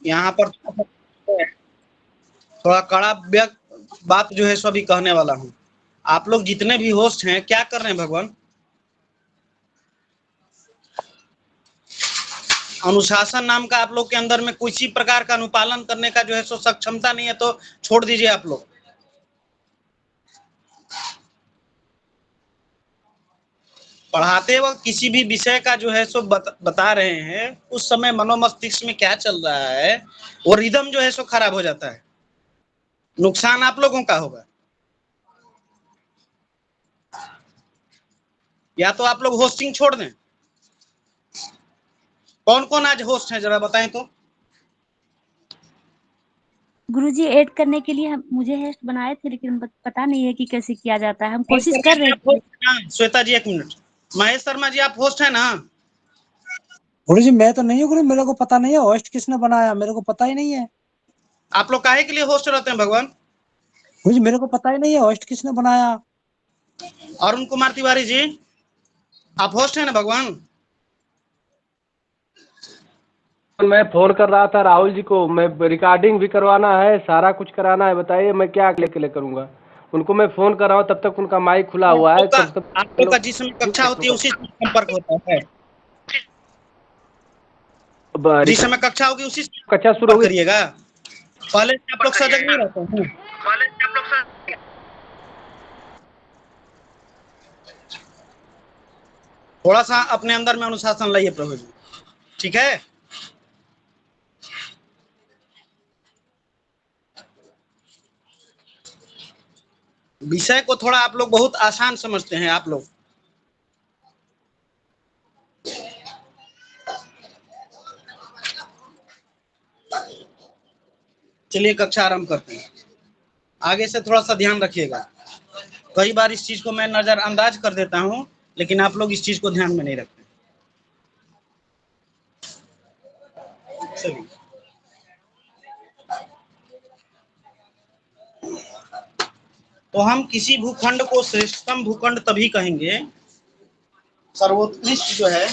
यहाँ पर थोड़ा कड़ा बात जो है सो अभी कहने वाला हूँ। आप लोग जितने भी होस्ट हैं क्या कर रहे हैं भगवान? अनुशासन नाम का आप लोग के अंदर में किसी प्रकार का अनुपालन करने का जो है सो सक्षमता नहीं है तो छोड़ दीजिए आप लोग। पढ़ाते वक्त किसी भी विषय का जो है सो बता रहे हैं, उस समय मनोमस्तिष्क में क्या चल रहा है वो रिदम जो है सो खराब हो जाता है। नुकसान आप लोगों का होगा। या तो आप लोग होस्टिंग छोड़ दें। कौन कौन आज होस्ट है जरा बताएं तो। गुरुजी ऐड करने के लिए मुझे होस्ट बनाए थे, लेकिन पता नहीं है कि कैसे किया जाता है। हम कोशिश कर रहे हैं। श्वेता जी 1 मिनट। महेश शर्मा जी आप होस्ट है ना? गुरु जी मैं तो नहीं हूँ गुरु, मेरे को पता नहीं है होस्ट किसने बनाया, मेरे को पता ही नहीं है। आप लोग काहे के लिए होस्ट रहते हैं भगवान? गुरु जी मेरे को पता ही नहीं है होस्ट किसने बनाया। अरुण कुमार तिवारी जी आप होस्ट है ना भगवान? मैं फोन कर रहा था राहुल जी को, मैं रिकॉर्डिंग भी करवाना है, सारा कुछ कराना है, बताइए मैं क्या लेके करूँगा। उनको मैं फोन कर रहा हूँ, तब तक उनका माइक खुला हुआ है। आप लोग का जिस समय कक्षा होती है उसी से संपर्क होता है। जिस समय कक्षा होगी उसी से कक्षा शुरू करिएगा। पहले से आप लोग सजग नहीं रहते हैं। थोड़ा सा अपने अंदर में अनुशासन लाइए प्रभु जी, ठीक है? विषय को थोड़ा आप लोग बहुत आसान समझते हैं आप लोग। चलिए कक्षा आरंभ करते हैं। आगे से थोड़ा सा ध्यान रखिएगा। कई बार इस चीज को मैं नजरअंदाज कर देता हूं, लेकिन आप लोग इस चीज को ध्यान में नहीं रखते। चलिए तो हम किसी भूखंड को श्रेष्ठतम भूखंड तभी कहेंगे, सर्वोत्कृष्ट जो है,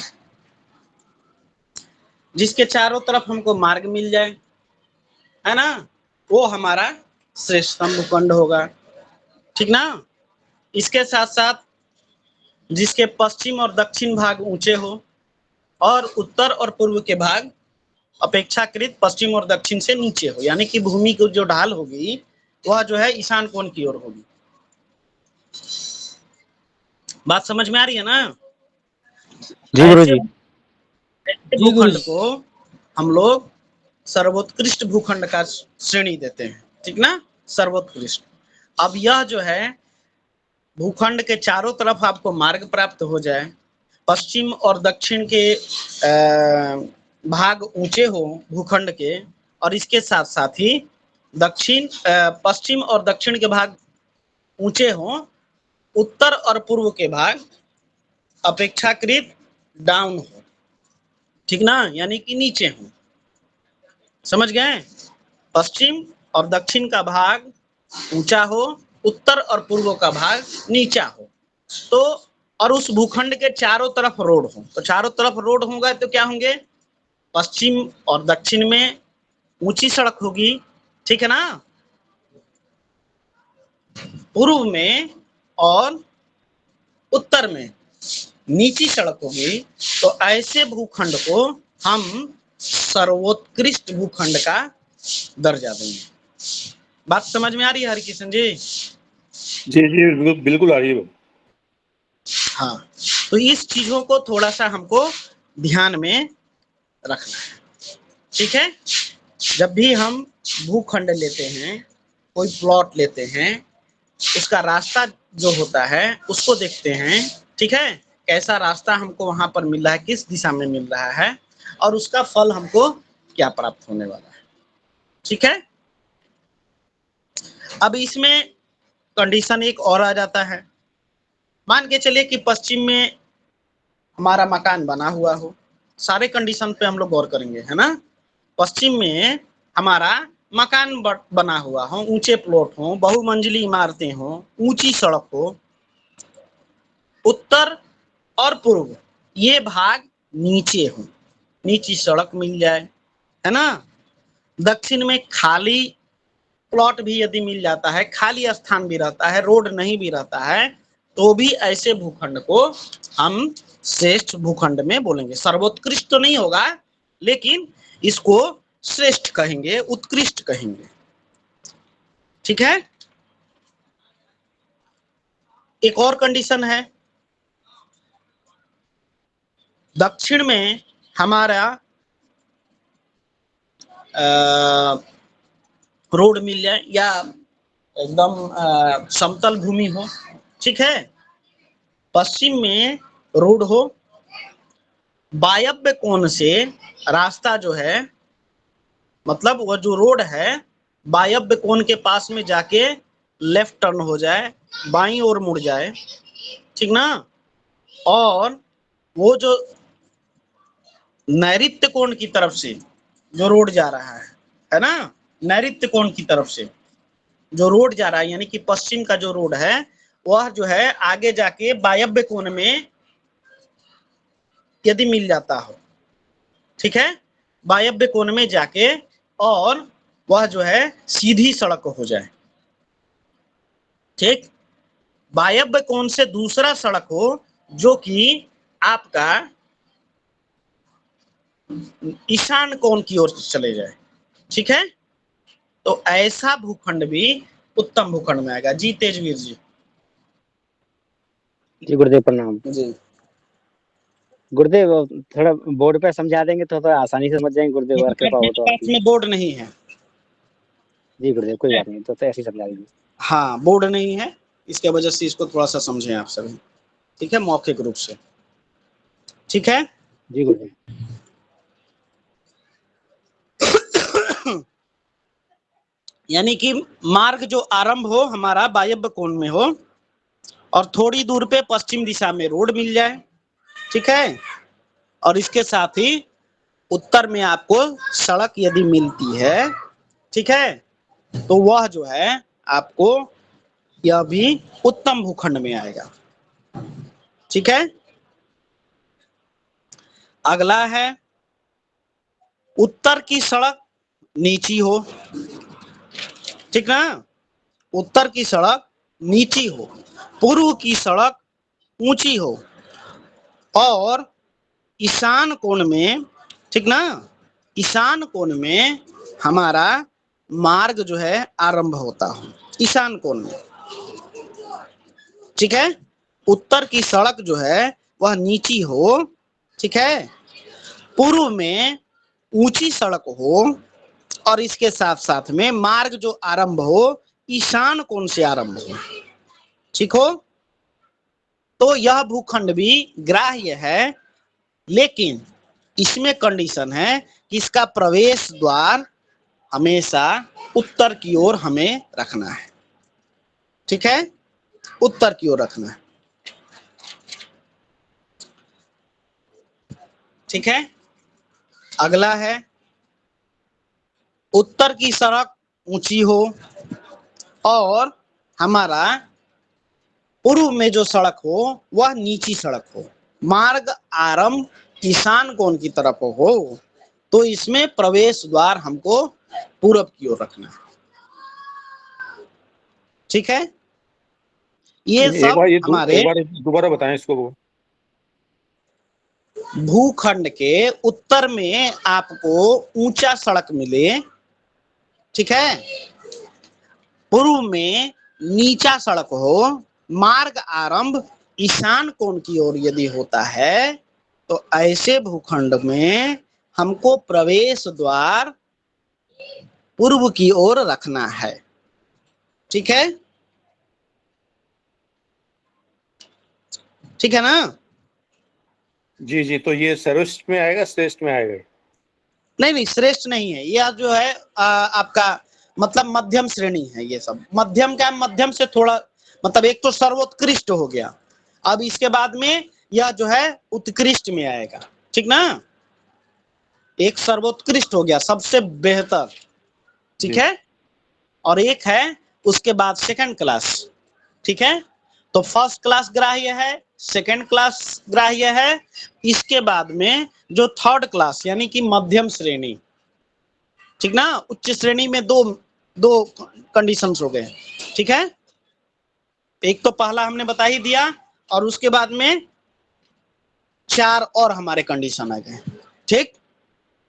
जिसके चारों तरफ हमको मार्ग मिल जाए, है ना, वो हमारा श्रेष्ठतम भूखंड होगा। ठीक ना? इसके साथ साथ जिसके पश्चिम और दक्षिण भाग ऊंचे हो और उत्तर और पूर्व के भाग अपेक्षाकृत पश्चिम और दक्षिण से नीचे हो, यानी कि भूमि की जो ढाल होगी वह जो है ईशान कोण की ओर होगी। बात समझ में आ रही है ना? जी गुरु जी। भूखंड को हम लोग सर्वोत्कृष्ट भूखंड का श्रेणी देते हैं, ठीक ना? सर्वोत्कृष्ट। अब यह जो है भूखंड के चारों तरफ आपको मार्ग प्राप्त हो जाए, पश्चिम और दक्षिण के भाग ऊंचे हो भूखंड के, और इसके साथ साथ ही पश्चिम और दक्षिण के भाग ऊंचे हो, उत्तर और पूर्व के भाग अपेक्षाकृत डाउन हो, ठीक ना, यानी कि नीचे हो। समझ गए? पश्चिम और दक्षिण का भाग ऊंचा हो, उत्तर और पूर्व का भाग नीचा हो। तो और उस भूखंड के चारों तरफ रोड हो, तो चारों तरफ रोड होगा तो क्या होंगे? पश्चिम और दक्षिण में ऊंची सड़क होगी, ठीक है ना, पूर्व में और उत्तर में नीची सड़क होगी। तो ऐसे भूखंड को हम सर्वोत्कृष्ट भूखंड का दर्जा देंगे। बात समझ में आ रही है हरिकिशन जी? जी जी बिल्कुल आ रही है। हाँ, तो इस चीजों को थोड़ा सा हमको ध्यान में रखना है, ठीक है? जब भी हम भूखंड लेते हैं, कोई प्लॉट लेते हैं, उसका रास्ता जो होता है उसको देखते हैं, ठीक है? कैसा रास्ता हमको वहां पर मिल रहा है, किस दिशा में मिल रहा है, और उसका फल हमको क्या प्राप्त होने वाला है, ठीक है? अब इसमें कंडीशन एक और आ जाता है। मान के चलिए कि पश्चिम में हमारा मकान बना हुआ हो, सारे कंडीशन पे हम लोग गौर करेंगे, है ना? पश्चिम में हमारा मकान बना हुआ हो, ऊंचे प्लॉट हो, बहुमंजिली इमारतें हो, ऊंची सड़क हो, उत्तर और पूर्व ये भाग नीचे हो, नीची सड़क मिल जाए, है ना, दक्षिण में खाली प्लॉट भी यदि मिल जाता है, खाली स्थान भी रहता है, रोड नहीं भी रहता है, तो भी ऐसे भूखंड को हम श्रेष्ठ भूखंड में बोलेंगे। सर्वोत्कृष्ट तो नहीं होगा, लेकिन इसको श्रेष्ठ कहेंगे, उत्कृष्ट कहेंगे। ठीक है। एक और कंडीशन है, दक्षिण में हमारा रोड मिल जाए या एकदम समतल भूमि हो, ठीक है। पश्चिम में रोड हो, वायव्य कोण से रास्ता जो है, मतलब वह जो रोड है वायव्य कोण के पास में जाके लेफ्ट टर्न हो जाए, बाईं ओर मुड़ जाए, ठीक ना। और वो जो नैऋत्य कोण की तरफ से जो रोड जा रहा है ना, नैऋत्य कोण की तरफ से जो रोड जा रहा है, यानी कि पश्चिम का जो रोड है, वह जो है आगे जाके वायव्य कोण में यदि मिल जाता हो, ठीक है, वायव्य कोण में जाके, और वह जो है सीधी सड़क हो जाए, ठीक। वायव्य कोण से दूसरा सड़क हो जो कि आपका ईशान कोण की ओर चले जाए, ठीक है। तो ऐसा भूखंड भी उत्तम भूखंड में आएगा। जी तेजवीर जी। जी गुरुदेव प्रणाम। जी गुरुदेव थोड़ा बोर्ड पे समझा देंगे तो आसानी से समझ जाएंगे गुरुदेव, अगर कृपा हो तो। पास में बोर्ड नहीं है। जी गुरुदेव कोई बात नहीं, तो ऐसे ही समझा दीजिए। हाँ, बोर्ड नहीं है, इसके वजह से इसको थोड़ा सा समझें आप सभी, ठीक है, मौखिक रूप से, ठीक है। जी गुरुदेव। यानी कि मार्ग जो आरंभ हो हमारा वायव्य कोण में हो, और थोड़ी दूर पे पश्चिम दिशा में रोड मिल जाए, ठीक है। और इसके साथ ही उत्तर में आपको सड़क यदि मिलती है, ठीक है, तो वह जो है आपको यह भी उत्तम भूखंड में आएगा, ठीक है। अगला है, उत्तर की सड़क नीची हो, ठीक ना, उत्तर की सड़क नीची हो, पूर्व की सड़क ऊंची हो, और ईशान कोण में, ठीक ना, ईशान कोण में हमारा मार्ग जो है आरंभ होता हो, ईशान कोण में, ठीक है। उत्तर की सड़क जो है वह नीची हो, ठीक है, पूर्व में ऊंची सड़क हो, और इसके साथ साथ में मार्ग जो आरंभ हो ईशान कोण से आरंभ हो, ठीक हो। तो यह भूखंड भी ग्राह्य है, लेकिन इसमें कंडीशन है कि इसका प्रवेश द्वार हमेशा उत्तर की ओर हमें रखना है, ठीक है, उत्तर की ओर रखना है, ठीक है। अगला है, उत्तर की सड़क ऊंची हो, और हमारा पूर्व में जो सड़क हो वह नीची सड़क हो, मार्ग आरंभ ईशान कोण की तरफ हो, तो इसमें प्रवेश द्वार हमको पूर्व की ओर रखना है, ठीक है। ये सब हमारे एक बार दोबारा बताएं इसको। वो भूखंड के उत्तर में आपको ऊंचा सड़क मिले, ठीक है, पूर्व में नीचा सड़क हो, मार्ग आरंभ ईशान कोण की ओर यदि होता है, तो ऐसे भूखंड में हमको प्रवेश द्वार पूर्व की ओर रखना है, ठीक है, ठीक है ना। जी जी, तो ये सर्वश्रेष्ठ में आएगा, श्रेष्ठ में आएगा? नहीं, श्रेष्ठ नहीं है, यह जो है आपका मतलब मध्यम श्रेणी है। ये सब मध्यम का, मध्यम से थोड़ा मतलब, एक तो सर्वोत्कृष्ट हो गया, अब इसके बाद में यह जो है उत्कृष्ट में आएगा, ठीक ना। एक सर्वोत्कृष्ट हो गया, सबसे बेहतर, ठीक है, और एक है उसके बाद सेकंड क्लास, ठीक है। तो फर्स्ट क्लास ग्राह्य है, सेकंड क्लास ग्राह्य है, इसके बाद में जो थर्ड क्लास यानी कि मध्यम श्रेणी, ठीक ना। उच्च श्रेणी में दो दो कंडीशंस हो गए, ठीक है। एक तो पहला हमने बता ही दिया, और उसके बाद में 4 और हमारे कंडीशन आ गए, ठीक।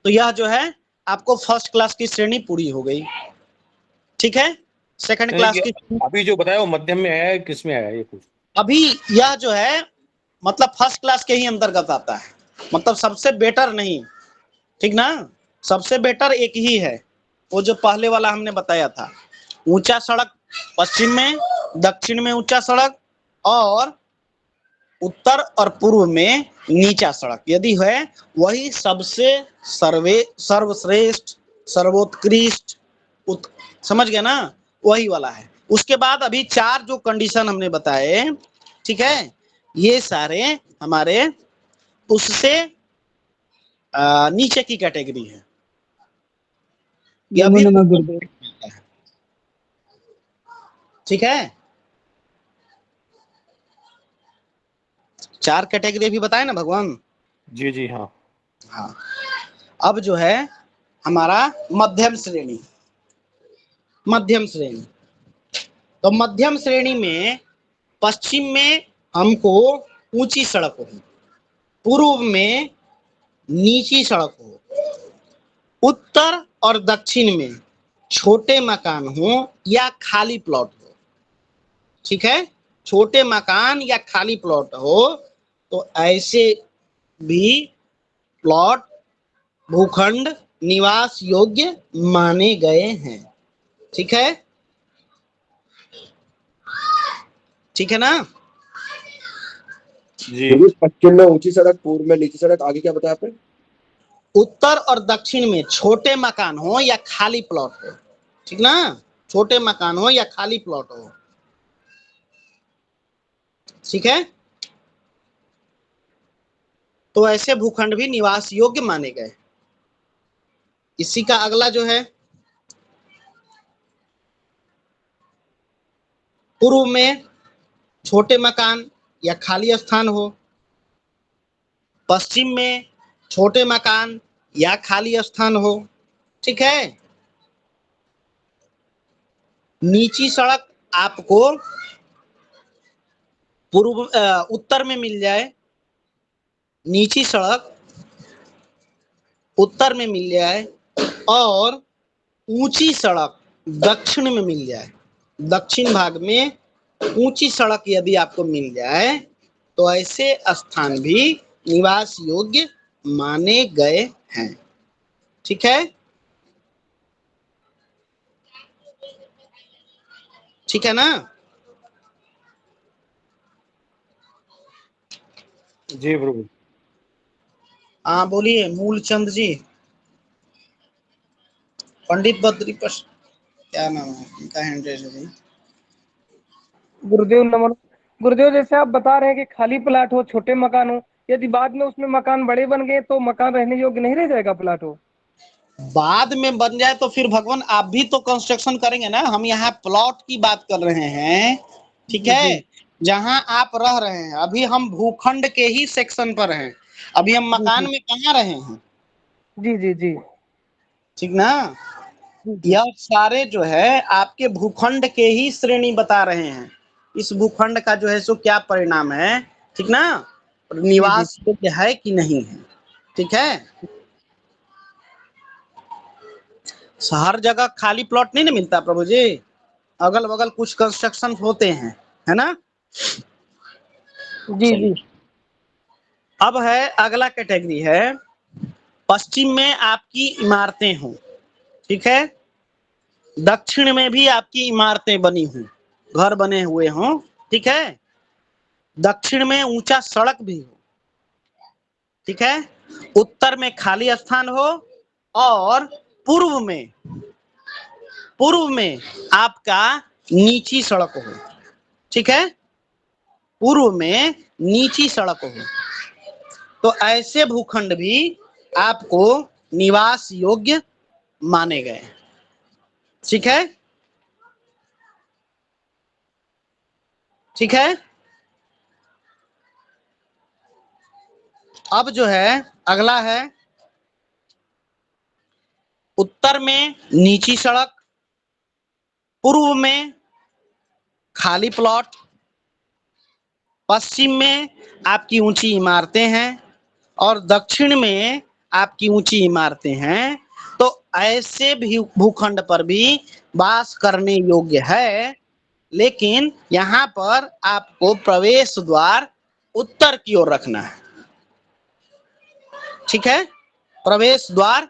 तो यह जो है आपको फर्स्ट क्लास की श्रेणी पूरी हो गई, ठीक है। सेकंड यानी क्लास कि की अभी जो बताया वो मध्यम में आया है, किस में आया है ये कुछ? अभी यह जो है मतलब फर्स्ट क्लास के ही अंतर्गत आता है, मतलब सबसे बेटर नहीं, ठीक ना। सबसे बेटर एक ही है, वो जो पहले वाला हमने बताया था, ऊंचा सड़क पश्चिम में, दक्षिण में ऊंचा सड़क, और उत्तर और पूर्व में नीचा सड़क यदि है, वही सबसे सर्वश्रेष्ठ, सर्वोत्कृष्ट समझ गया ना, वही वाला है। उसके बाद अभी 4 जो कंडीशन हमने बताए, ठीक है, ये सारे हमारे उससे नीचे की कैटेगरी है। यह भी ठीक है। 4 कैटेगरी भी बताए ना भगवान। जी जी हाँ। हाँ, अब जो है हमारा मध्यम श्रेणी। मध्यम श्रेणी, तो मध्यम श्रेणी में पश्चिम में हमको ऊंची सड़क हो, पूर्व में नीची सड़क हो, उत्तर और दक्षिण में छोटे मकान हो या खाली प्लॉट हो, ठीक है। छोटे मकान या खाली प्लॉट हो, तो ऐसे भी प्लॉट भूखंड निवास योग्य माने गए हैं, ठीक है। ठीक है ना। जी पश्चिम में ऊंची सड़क, पूर्व में नीची सड़क, आगे क्या बताया आपने? उत्तर और दक्षिण में छोटे मकान हो या खाली प्लॉट हो, ठीक ना। छोटे मकान हो या खाली प्लॉट हो, ठीक है। तो ऐसे भूखंड भी निवास योग्य माने गए। इसी का अगला जो है, पूर्व में छोटे मकान या खाली स्थान हो, पश्चिम में छोटे मकान या खाली स्थान हो, ठीक है। नीची सड़क आपको पूर्व उत्तर में मिल जाए, नीची सड़क उत्तर में मिल जाए, और ऊंची सड़क दक्षिण में मिल जाए। दक्षिण भाग में ऊंची सड़क यदि आपको मिल जाए, तो ऐसे स्थान भी निवास योग्य माने गए हैं, ठीक है। ठीक है ना। जी प्रभु। हाँ बोलिए मूलचंद जी। पंडित बद्री क्या नाम है उनका, हैंड्रेस जी। गुरुदेव नमन। गुरुदेव, जैसे आप बता रहे हैं कि खाली प्लाट हो, छोटे मकान हो, यदि बाद में उसमें मकान बड़े बन गए तो मकान रहने योग्य नहीं रह जाएगा, प्लाट हो? बाद में बन जाए तो फिर भगवान आप भी तो कंस्ट्रक्शन करेंगे ना। हम यहाँ प्लॉट की बात कर रहे हैं, ठीक है। जहां आप रह रहे हैं, अभी हम भूखंड के ही सेक्शन पर हैं, अभी हम मकान में कहाँ रहे हैं, जी जी जी। ठीक ना। यह सारे जो है आपके भूखंड के ही श्रेणी बता रहे हैं। इस भूखंड का जो है सो क्या परिणाम है, ठीक ना, निवास योग्य है कि नहीं है, ठीक है। हर जगह खाली प्लॉट नहीं ना मिलता प्रभु जी, अगल बगल कुछ कंस्ट्रक्शन होते हैं, है ना। जी जी। अब है अगला कैटेगरी है, पश्चिम में आपकी इमारतें हों, ठीक है, दक्षिण में भी आपकी इमारतें बनी हों, घर बने हुए हों, ठीक है, दक्षिण में ऊंचा सड़क भी हो, ठीक है, उत्तर में खाली स्थान हो, और पूर्व में आपका नीची सड़क हो, ठीक है, पूर्व में नीची सड़क हो, तो ऐसे भूखंड भी आपको निवास योग्य माने गए, ठीक है। ठीक है। अब जो है अगला है उत्तर में नीची सड़क, पूर्व में खाली प्लॉट, पश्चिम में आपकी ऊंची इमारतें हैं और दक्षिण में आपकी ऊंची इमारतें हैं। तो ऐसे भी भूखंड पर भी वास करने योग्य है, लेकिन यहाँ पर आपको प्रवेश द्वार उत्तर की ओर रखना है। ठीक है, प्रवेश द्वार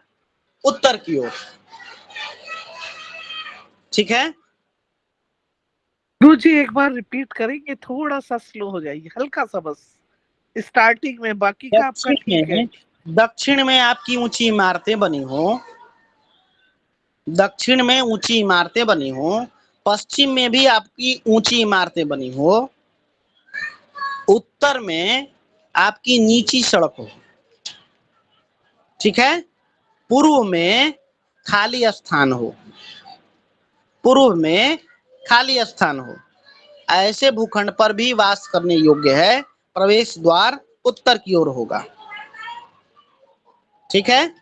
उत्तर की ओर। ठीक है, गुरु जी एक बार रिपीट करेंगे, थोड़ा सा स्लो हो जाइए, हल्का सा बस स्टार्टिंग में, बाकी का आपका ठीक है। दक्षिण में आपकी ऊंची इमारतें बनी हो, दक्षिण में ऊंची इमारतें बनी हो, पश्चिम में भी आपकी ऊंची इमारतें बनी हो, उत्तर में आपकी नीची सड़क हो। ठीक है, पूर्व में खाली स्थान हो, पूर्व में खाली स्थान हो। ऐसे भूखंड पर भी वास करने योग्य है, प्रवेश द्वार उत्तर की ओर होगा। ठीक है,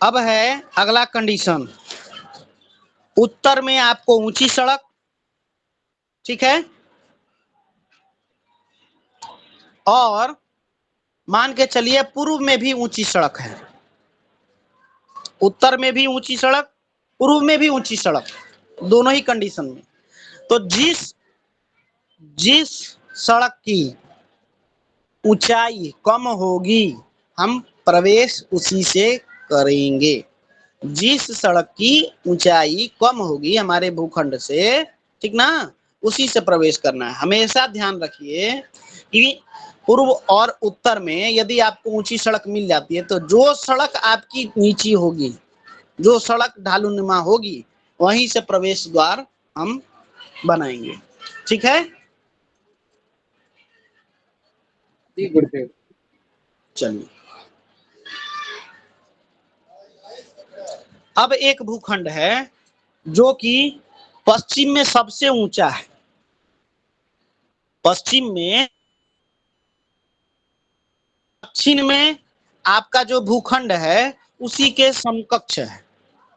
अब है अगला कंडीशन। उत्तर में आपको ऊंची सड़क, ठीक है, और मान के चलिए पूर्व में भी ऊंची सड़क है। उत्तर में भी ऊंची सड़क, पूर्व में भी ऊंची सड़क, दोनों ही कंडीशन में। तो जिस सड़क की ऊंचाई कम होगी हम प्रवेश उसी से करेंगे। जिस सड़क की ऊंचाई कम होगी हमारे भूखंड से, ठीक ना, उसी से प्रवेश करना है। हमेशा ध्यान रखिए कि पूर्व और उत्तर में यदि आपको ऊंची सड़क मिल जाती है तो जो सड़क आपकी नीची होगी, जो सड़क ढालूनुमा होगी, वहीं से प्रवेश द्वार हम बनाएंगे। ठीक है, जी गुरुदेव। चलिए अब एक भूखंड है जो कि पश्चिम में सबसे ऊंचा है। पश्चिम में, दक्षिण में आपका जो भूखंड है उसी के समकक्ष है,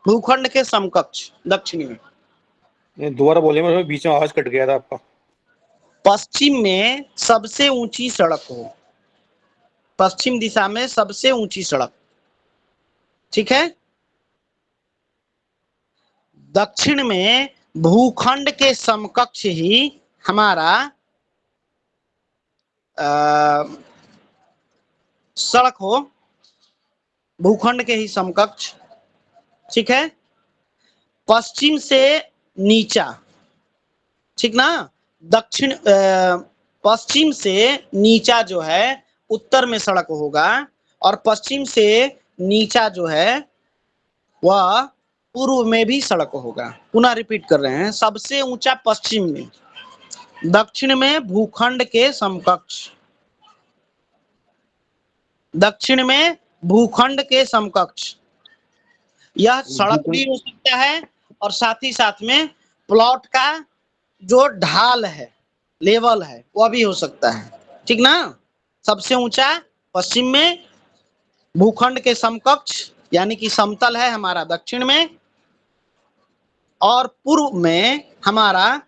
भूखंड के समकक्ष दक्षिण में। ये दोबारा बोलिए, मैं बीच में आवाज कट गया था आपका। पश्चिम में सबसे ऊंची सड़क हो, पश्चिम दिशा में सबसे ऊंची सड़क, ठीक है। दक्षिण में भूखंड के समकक्ष ही हमारा सड़क हो, भूखंड के ही समकक्ष, ठीक है। पश्चिम से नीचा, ठीक ना, दक्षिण पश्चिम से नीचा जो है उत्तर में सड़क होगा और पश्चिम से नीचा जो है वह पूर्व में भी सड़क होगा। पुनः रिपीट कर रहे हैं, सबसे ऊंचा पश्चिम में, दक्षिण में भूखंड के समकक्ष, दक्षिण में भूखंड के समकक्ष। यह सड़क भी हो सकता है और साथ ही साथ में प्लॉट का जो ढाल है, लेवल है, वह भी हो सकता है, ठीक ना। सबसे ऊंचा पश्चिम में, भूखंड के समकक्ष यानी कि समतल है हमारा दक्षिण में, और पूर्व में हमारा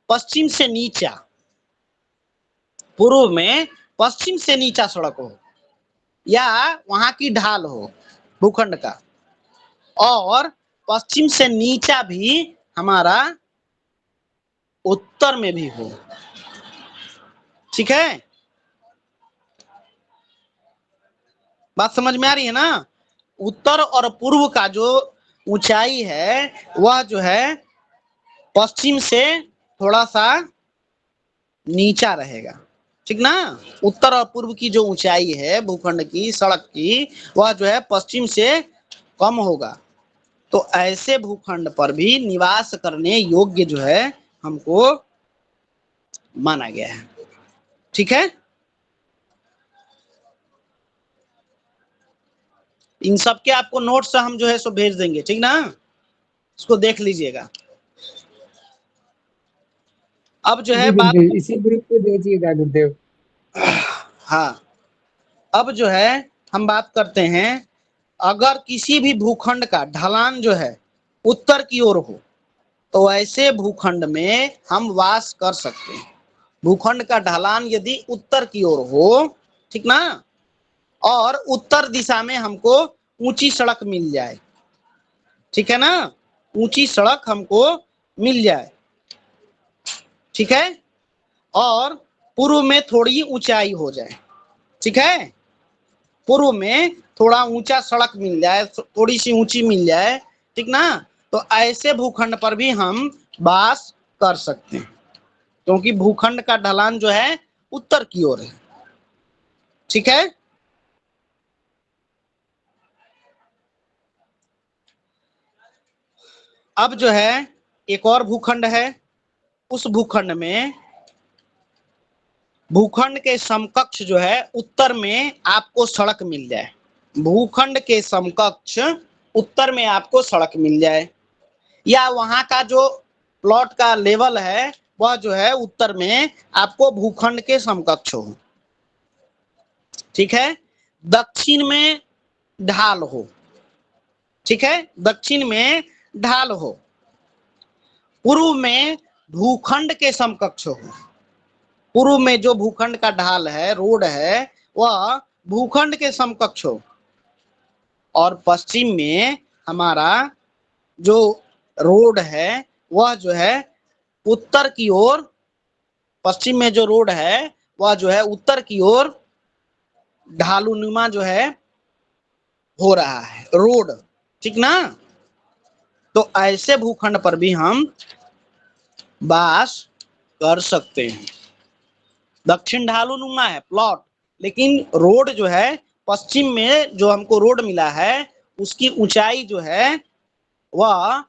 पश्चिम से नीचा, पूर्व में पश्चिम से नीचा सड़क हो या वहां की ढाल हो भूखंड का, और पश्चिम से नीचा भी हमारा उत्तर में भी हो, ठीक है। बात समझ में आ रही है ना। उत्तर और पूर्व का जो ऊंचाई है वह जो है पश्चिम से थोड़ा सा नीचा रहेगा, ठीक ना। उत्तर और पूर्व की जो ऊंचाई है भूखंड की, सड़क की, वह जो है पश्चिम से कम होगा। तो ऐसे भूखंड पर भी निवास करने योग्य जो है हमको माना गया है, ठीक है। इन सब के आपको नोट्स हम जो है सो भेज देंगे, ठीक ना, इसको देख लीजिएगा। अब जो है बात इसी ग्रुप पे भेजिएगा गुरुदेव। हाँ, अब जो है हम बात करते हैं, अगर किसी भी भूखंड का ढलान जो है उत्तर की ओर हो तो ऐसे भूखंड में हम वास कर सकते हैं। भूखंड का ढलान यदि उत्तर की ओर हो, ठीक ना, और उत्तर दिशा में हमको ऊंची सड़क मिल जाए, ठीक है ना, ऊंची सड़क हमको मिल जाए, ठीक है, और पूर्व में थोड़ी ऊंचाई हो जाए, ठीक है, पूर्व में थोड़ा ऊंचा सड़क मिल जाए, थोड़ी सी ऊंची मिल जाए, ठीक ना, तो ऐसे भूखंड पर भी हम वास कर सकते हैं, क्योंकि भूखंड का ढलान जो है उत्तर की ओर है, ठीक है। अब जो है एक और भूखंड है, उस भूखंड में भूखंड के समकक्ष जो है उत्तर में आपको सड़क मिल जाए, भूखंड के समकक्ष उत्तर में आपको सड़क मिल जाए, या वहां का जो प्लॉट का लेवल है वह जो है उत्तर में आपको भूखंड के समकक्ष हो, ठीक है, दक्षिण में ढाल हो, ठीक है, दक्षिण में ढाल हो, पूर्व में भूखंड के समकक्ष हो, पूर्व में जो भूखंड का ढाल है, रोड है, वह भूखंड के समकक्ष हो, और पश्चिम में हमारा जो रोड है वह जो है उत्तर की ओर, पश्चिम में जो रोड है वह जो है उत्तर की ओर ढालूनुमा जो है हो रहा है रोड, ठीक ना, तो ऐसे भूखंड पर भी हम वास कर सकते हैं। दक्षिण ढालूनुमा है प्लॉट, लेकिन रोड जो है पश्चिम में जो हमको रोड मिला है उसकी ऊंचाई जो है वह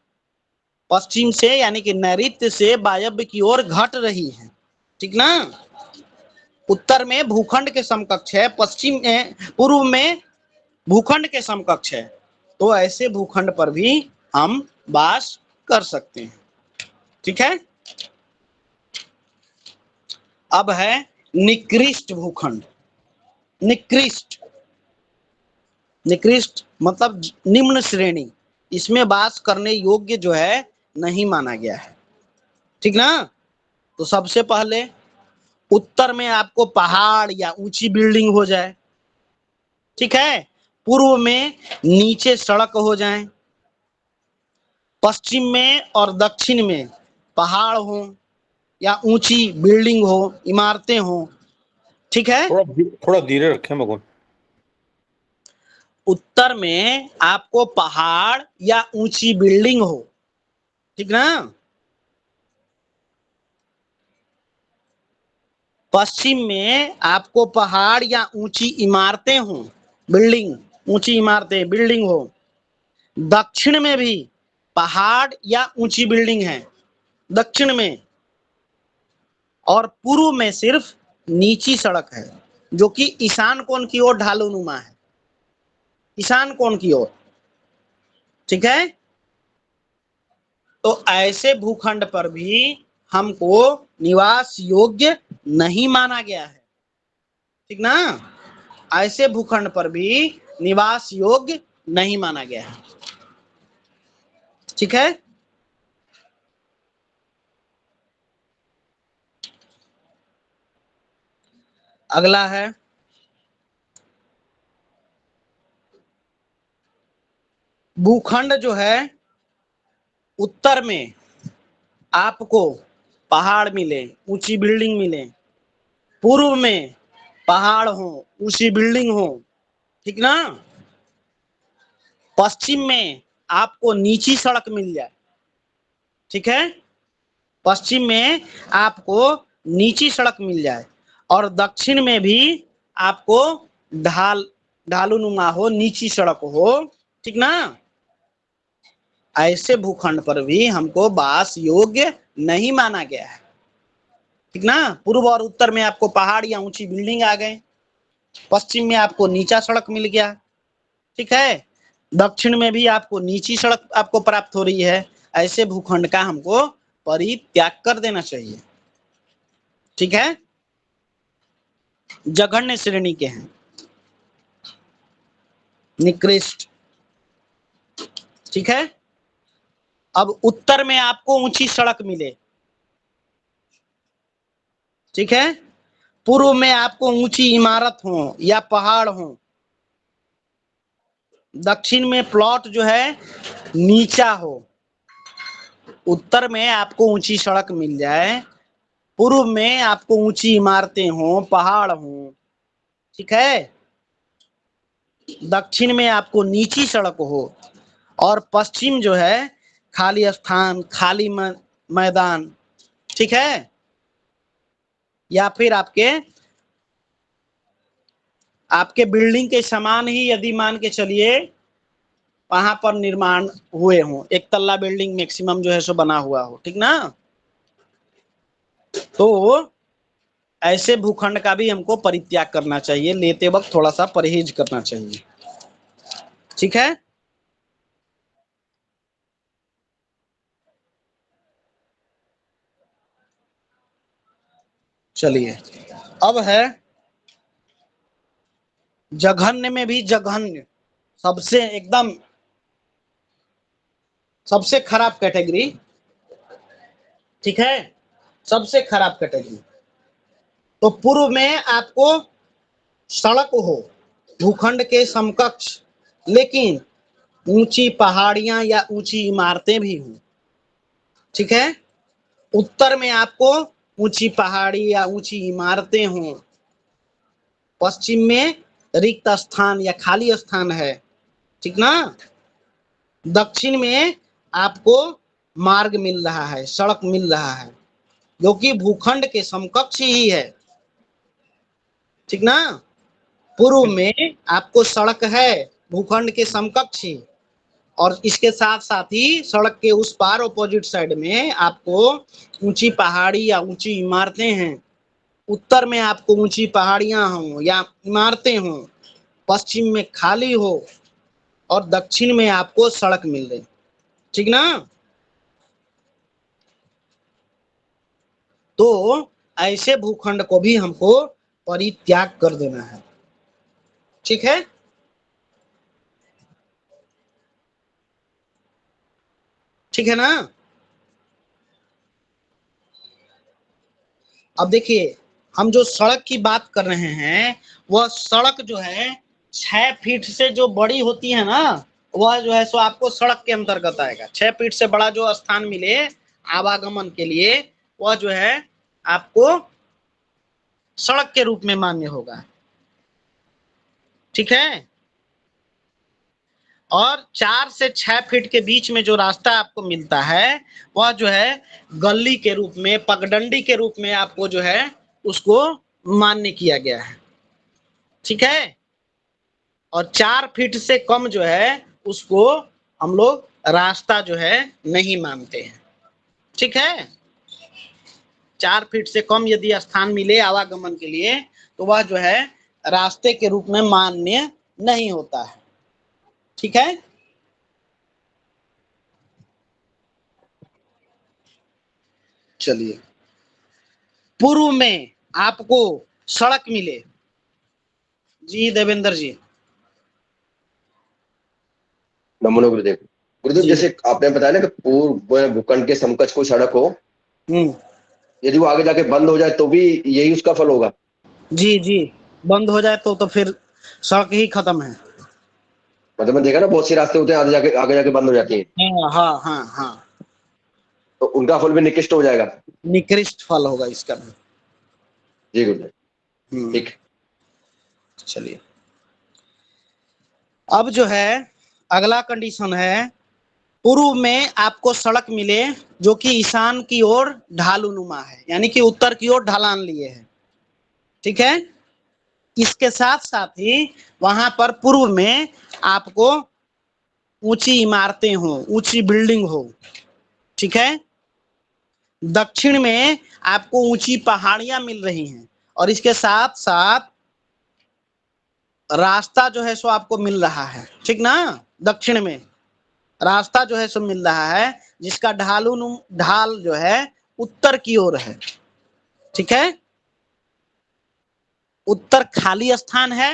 पश्चिम से यानी कि नैऋत्य से वायव्य की ओर घट रही है, ठीक ना, उत्तर में भूखंड के समकक्ष है, पश्चिम में पूर्व में भूखंड के समकक्ष है, तो ऐसे भूखंड पर भी हम वास कर सकते हैं, ठीक है। अब है निकृष्ट भूखंड। निकृष्ट, निकृष्ट मतलब निम्न श्रेणी, इसमें वास करने योग्य जो है नहीं माना गया है, ठीक ना, तो सबसे पहले उत्तर में आपको पहाड़ या ऊंची बिल्डिंग हो जाए, ठीक है, पूर्व में नीचे सड़क हो जाए, पश्चिम में और दक्षिण में पहाड़ हो या ऊंची बिल्डिंग हो, इमारतें हो, ठीक है। थोड़ा धीरे रखें मगन। उत्तर में आपको पहाड़ या ऊंची बिल्डिंग हो, ठीक ना, पश्चिम में आपको पहाड़ या ऊंची इमारतें हो, बिल्डिंग, ऊंची इमारतें बिल्डिंग हो, दक्षिण में भी पहाड़ या ऊंची बिल्डिंग है दक्षिण में, और पूर्व में सिर्फ नीची सड़क है जो कि ईशान कोण की ओर ढालूनुमा है, ईशान कोण की ओर, ठीक है। तो ऐसे भूखंड पर भी हमको निवास योग्य नहीं माना गया है, ठीक ना, ऐसे भूखंड पर भी निवास योग्य नहीं माना गया है, ठीक है। अगला है भूखंड जो है उत्तर में आपको पहाड़ मिले, ऊंची बिल्डिंग मिले, पूर्व में पहाड़ हो, ऊंची बिल्डिंग हो, ठीक ना, पश्चिम में आपको नीची सड़क मिल जाए, ठीक है, पश्चिम में आपको नीची सड़क मिल जाए, और दक्षिण में भी आपको ढालूनुमा हो, नीची सड़क हो, ठीक ना, ऐसे भूखंड पर भी हमको वास योग्य नहीं माना गया है, ठीक ना। पूर्व और उत्तर में आपको पहाड़ या ऊंची बिल्डिंग आ गए, पश्चिम में आपको नीचा सड़क मिल गया, ठीक है, दक्षिण में भी आपको नीची सड़क आपको प्राप्त हो रही है, ऐसे भूखंड का हमको परित्याग कर देना चाहिए, ठीक है। जघन्य श्रेणी के हैं, निकृष्ट। ठीक है। अब उत्तर में आपको ऊंची सड़क मिले, ठीक है, पूर्व में आपको ऊंची इमारत हो या पहाड़ हो, दक्षिण में प्लॉट जो है नीचा हो, उत्तर में आपको ऊंची सड़क मिल जाए, पूर्व में आपको ऊंची इमारतें हो, पहाड़ हो, ठीक है, दक्षिण में आपको नीची सड़क हो, और पश्चिम जो है खाली स्थान, खाली मैदान, ठीक है, या फिर आपके बिल्डिंग के समान ही यदि मान के चलिए वहां पर निर्माण हुए हो, एक तल्ला बिल्डिंग मैक्सिमम जो है सो बना हुआ हो, ठीक ना। तो ऐसे भूखंड का भी हमको परित्याग करना चाहिए, लेते वक्त थोड़ा सा परहेज करना चाहिए, ठीक है। चलिए, अब है जघन्य में भी जघन्य, सबसे एकदम सबसे खराब कैटेगरी, ठीक है, सबसे खराब कैटेगरी। तो पूर्व में आपको सड़क हो भूखंड के समकक्ष, लेकिन ऊंची पहाड़ियां या ऊंची इमारतें भी हों, ठीक है। उत्तर में आपको ऊंची पहाड़ी या ऊंची इमारतें हों, पश्चिम में रिक्त स्थान या खाली स्थान है, ठीक ना। दक्षिण में आपको मार्ग मिल रहा है, सड़क मिल रहा है, जो कि भूखंड के समकक्ष ही है, ठीक ना। पूर्व में आपको सड़क है भूखंड के समकक्ष ही, और इसके साथ साथ ही सड़क के उस पार ऑपोजिट साइड में आपको ऊंची पहाड़ी या ऊंची इमारतें हैं। उत्तर में आपको ऊंची पहाड़ियां हों या इमारतें हों, पश्चिम में खाली हो, और दक्षिण में आपको सड़क मिल रही, ठीक ना। तो ऐसे भूखंड को भी हमको परित्याग कर देना है, ठीक है। ठीक है ना। अब देखिए, हम जो सड़क की बात कर रहे हैं, वह सड़क जो है 6 फीट से जो बड़ी होती है ना, वह जो है सो आपको सड़क के अंतर्गत आएगा। 6 फीट से बड़ा जो स्थान मिले आवागमन के लिए, वह जो है आपको सड़क के रूप में मान्य होगा, ठीक है। और 4 से 6 फीट के बीच में जो रास्ता आपको मिलता है, वह जो है गली के रूप में, पगडंडी के रूप में आपको जो है उसको मान्य किया गया है, ठीक है। और 4 फीट से कम जो है उसको हम लोग रास्ता जो है नहीं मानते हैं, ठीक है। 4 फीट से कम यदि स्थान मिले आवागमन के लिए, तो वह जो है रास्ते के रूप में मान्य नहीं होता है, ठीक है। चलिए, पूर्व में आपको सड़क मिले, जी देवेंद्र जी। नमो गुरुदेव। गुरुदेव, जी। जैसे आपने बताया ना कि पूर्व भूखंड के समकक्ष को सड़क हो, यदि वो आगे जाके बंद हो जाए तो भी यही उसका फल होगा? जी जी, बंद हो जाए तो फिर सड़क ही खत्म है। मतलब मैं देखा ना, बहुत से रास्ते होते हैं आगे जाके बंद हो जाती हैं। हाँ हाँ हाँ, तो उनका फल भी निकृष्ट हो जाएगा। निकृष्ट फल होगा इसका भी। जी गुरुदेव, ठीक। चलिए, अब जो है अगला कंडीशन है, पूर्व में आपको सड़क मिले जो कि ईशान की ओर ढालूनुमा है, यानी कि उत्तर की ओर ढलान लिए है, ठीक है। इसके साथ साथ ही वहां पर पूर्व में आपको ऊंची इमारतें हो, ऊंची बिल्डिंग हो, ठीक है। दक्षिण में आपको ऊंची पहाड़ियां मिल रही हैं, और इसके साथ साथ रास्ता जो है सो आपको मिल रहा है, ठीक ना। दक्षिण में रास्ता जो है सो मिल रहा है, जिसका ढाल जो है उत्तर की ओर है, ठीक है। उत्तर खाली स्थान है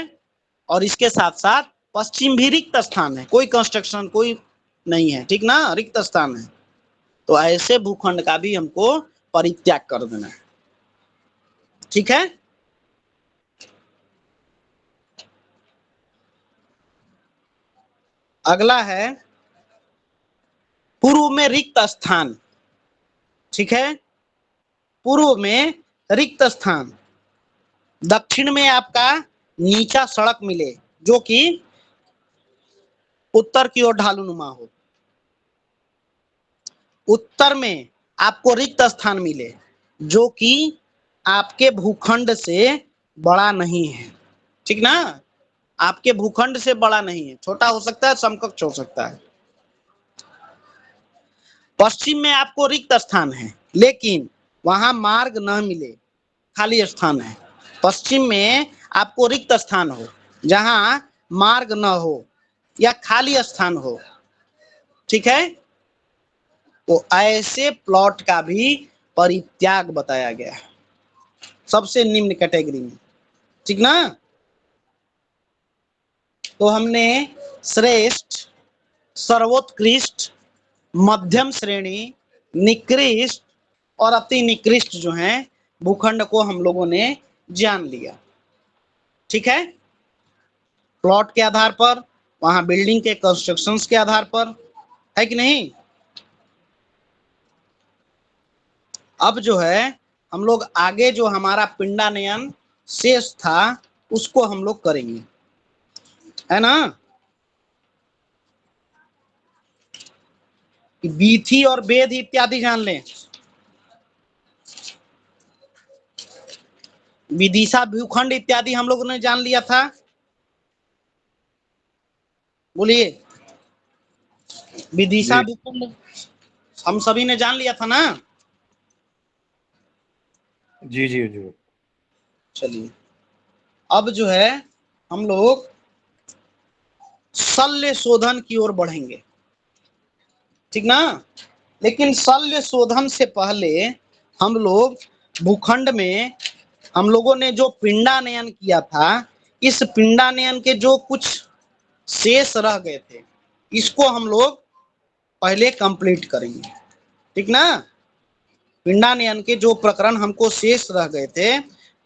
और इसके साथ साथ पश्चिम भी रिक्त स्थान है, कोई कंस्ट्रक्शन कोई नहीं है, ठीक ना, रिक्त स्थान है। तो ऐसे भूखंड का भी हमको परित्याग कर देना है, ठीक है। अगला है पूर्व में रिक्त स्थान, ठीक है, पूर्व में रिक्त स्थान, दक्षिण में आपका नीचा सड़क मिले जो कि उत्तर की ओर ढालूनुमा हो, उत्तर में आपको रिक्त स्थान मिले जो कि आपके भूखंड से बड़ा नहीं है, ठीक ना, आपके भूखंड से बड़ा नहीं है, छोटा हो सकता है, समकक्ष हो सकता है। पश्चिम में आपको रिक्त स्थान है लेकिन वहां मार्ग न मिले, खाली स्थान है, पश्चिम में आपको रिक्त स्थान हो जहां मार्ग न हो या खाली स्थान हो, ठीक है, तो ऐसे प्लॉट का भी परित्याग बताया गया है, सबसे निम्न कैटेगरी में, ठीक ना। तो हमने श्रेष्ठ, सर्वोत्कृष्ट, मध्यम श्रेणी, निकृष्ट और अति निकृष्ट जो है भूखंड को हम लोगों ने जान लिया, ठीक है, प्लॉट के आधार पर, वहां बिल्डिंग के कंस्ट्रक्शंस के आधार पर, है कि नहीं। अब जो है हम लोग आगे जो हमारा पिंडानयन शेष था उसको हम लोग करेंगे, है ना। बीथी और वेद इत्यादि जान लें, विदिशा भूखंड इत्यादि हम लोगों ने जान लिया था, बोलिए, विदिशा भूखंड हम सभी ने जान लिया था ना। जी जी जी। चलिए अब जो है हम लोग शल्य शोधन की ओर बढ़ेंगे, ठीक ना, लेकिन शल्य शोधन से पहले हम लोग भूखंड में हम लोगों ने जो पिंडानयन किया था, इस पिंडानयन के जो कुछ शेष रह गए थे इसको हम लोग पहले कंप्लीट करेंगे, ठीक ना। पिंडानयन के जो प्रकरण हमको शेष रह गए थे,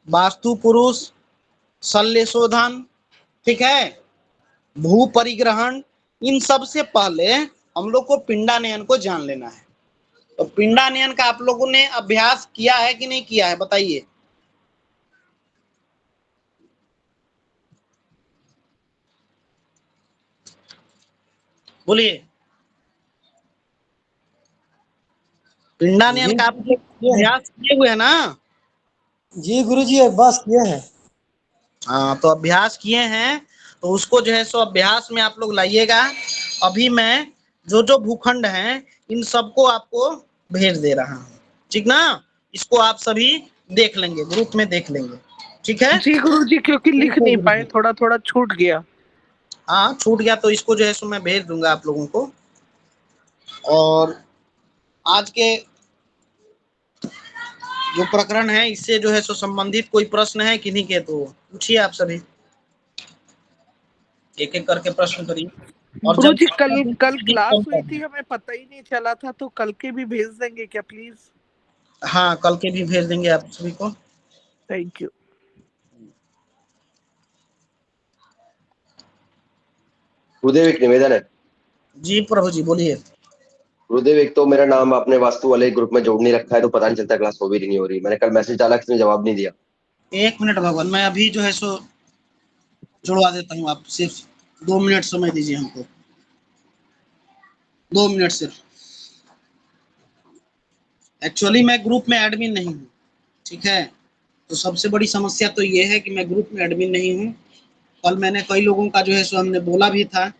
वास्तु पुरुष, शल्य शोधन, ठीक है, भू परिग्रहण, इन सब से पहले हम लोग को पिंडानयन को जान लेना है। तो पिंडानयन का आप लोगों ने अभ्यास किया है कि नहीं किया है, बताइए। बोलिए, पिंडानयन का आप लोग अभ्यास किए हुए हैं ना। जी गुरुजी बस किए हैं। हाँ, तो अभ्यास किए हैं तो उसको जो है सो अभ्यास में आप लोग लाइएगा। अभी मैं जो जो भूखंड हैं इन सबको आपको भेज दे रहा हूँ, ठीक ना, इसको आप सभी देख लेंगे, ग्रुप में देख लेंगे, ठीक है। जी गुरुजी, क्योंकि लिख नहीं पाए, थोड़ा थोड़ा छूट गया। हाँ छूट गया तो इसको जो है सो मैं भेज दूंगा आप लोगों को। और आज के जो प्रकरण है इससे जो है सो संबंधित कोई प्रश्न है किन्हीं के, तो पूछिए आप सभी, एक एक करके प्रश्न करिए। और गुरुजी कल क्लास हुई थी, हमें पता ही नहीं चला था, तो कल के भी भेज देंगे क्या प्लीज। हाँ कल के भी भेज देंगे आप सभी को। Thank you. गुरुदेव एक निवेदन है। जी प्रभु जी बोलिए। गुरुदेव एक तो मेरा नाम आपने वास्तु वाले ग्रुप में जोड़ नहीं रखा है तो पता नहीं चलता क्लास हो भी नहीं हो रही। मैंने कल मैसेज डाला, किसी ने जवाब नहीं दिया। एक मिनट भगवान, मैं अभी जो है सो जुड़वा देता हूँ, आप सिर्फ 2 मिनट समय दीजिए हमको, 2 मिनट सिर्फ। एक्चुअली मैं ग्रुप में एडमिन नहीं हूँ, ठीक है, तो सबसे बड़ी समस्या तो ये है कि मैं ग्रुप में एडमिन नहीं हूँ। कल मैंने कई लोगों का जो है सो हमने बोला भी था,